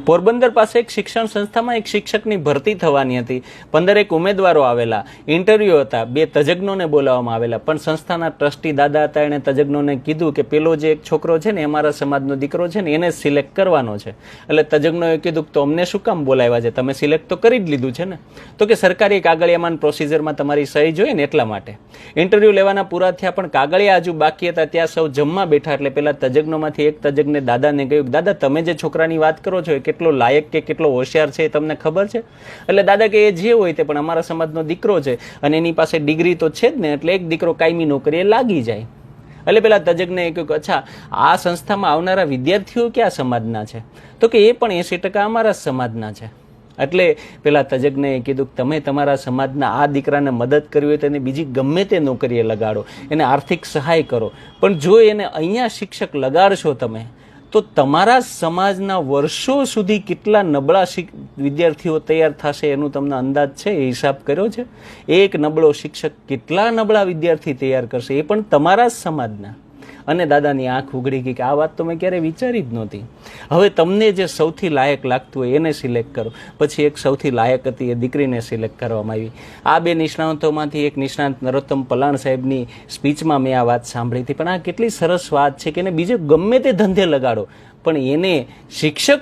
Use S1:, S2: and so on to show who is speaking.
S1: પોરબંદર પાસે એક શિક્ષણ સંસ્થામાં એક શિક્ષકની ભરતી થવાની હતી. 15 ઉમેદવારો આવેલા, ઇન્ટરવ્યુ હતા, 2 તજજ્ઞોને બોલાવવામાં આવેલા, પણ સંસ્થાના ટ્રસ્ટી દાદા હતા, એણે તજજ્ઞોને કીધું કે પેલો જે એક છોકરો છે ને અમારા સમાજનો દીકરો છે ને એને સિલેક્ટ કરવાનો છે. એટલે તજજ્ઞોએ કીધું કે તો અમને શું કામ બોલાવ્યા છે, તમે સિલેક્ટ તો કરી જ લીધું છે ને. તો કે સરકારી કાગળિયામાં પ્રોસિજરમાં તમારી સહી જોઈએ ને એટલા માટે. ઇન્ટરવ્યુ લેવાના પૂરા થયા પણ કાગળિયા હજુ બાકી હતા. ત્યાં સૌ જમવા બેઠા એટલે પેલા તજજ્ઞોમાંથી એક તજજ્ઞે દાદાને કહ્યું કે દાદા તમે જે છોકરાની વાત કરો છો એ કેટલો લાયક કે કેટલો હોશિયાર છે એ તમને ખબર છે? એટલે દાદા કે એ જે હોય તે પણ અમારા સમાજનો દીકરો છે અને એની પાસે ડિગ્રી તો છે જ ને, એટલે એક દીકરો કાયમી નોકરીએ લાગી જાય. એટલે પેલા તજજ્ઞે કહ્યું કે અચ્છા આ સંસ્થામાં આવનારા વિદ્યાર્થીઓ કયા સમાજના છે? તો કે એ પણ 80% અમારા સમાજના છે. એટલે પેલા તજજ્ઞએ કીધું કે તમે તમારા સમાજના આ દીકરાને મદદ કરવી હોય તો એને બીજી ગમે તે નોકરીએ લગાડો, એને આર્થિક સહાય કરો, પણ જો એને અહીંયા શિક્ષક લગાડશો તમે તો તમારા સમાજના વર્ષો સુધી કેટલા નબળા વિદ્યાર્થીઓ તૈયાર થશે એનું તમને અંદાજ છે? એ હિસાબ કર્યો છે? એક નબળો શિક્ષક કેટલા નબળા વિદ્યાર્થી તૈયાર કરશે, એ પણ તમારા જ સમાજના. અને દાદાની આંખ ઉઘડી ગઈ કે આ વાત તો મેં ક્યારેય વિચારી જ નહોતી. હવે તમને જે સૌથી લાયક લાગતું હોય એને સિલેક્ટ કરો. પછી એક સૌથી લાયક હતી એ દીકરીને સિલેક્ટ કરવામાં આવી. આ 2 નિષ્ણાંતોમાંથી એક નિષ્ણાંત નરોત્તમ પલાણ સાહેબની સ્પીચમાં મેં આ વાત સાંભળી હતી. પણ આ કેટલી સરસ વાત છે કે એને બીજે ગમે તે ધંધે લગાડો પણ એને શિક્ષક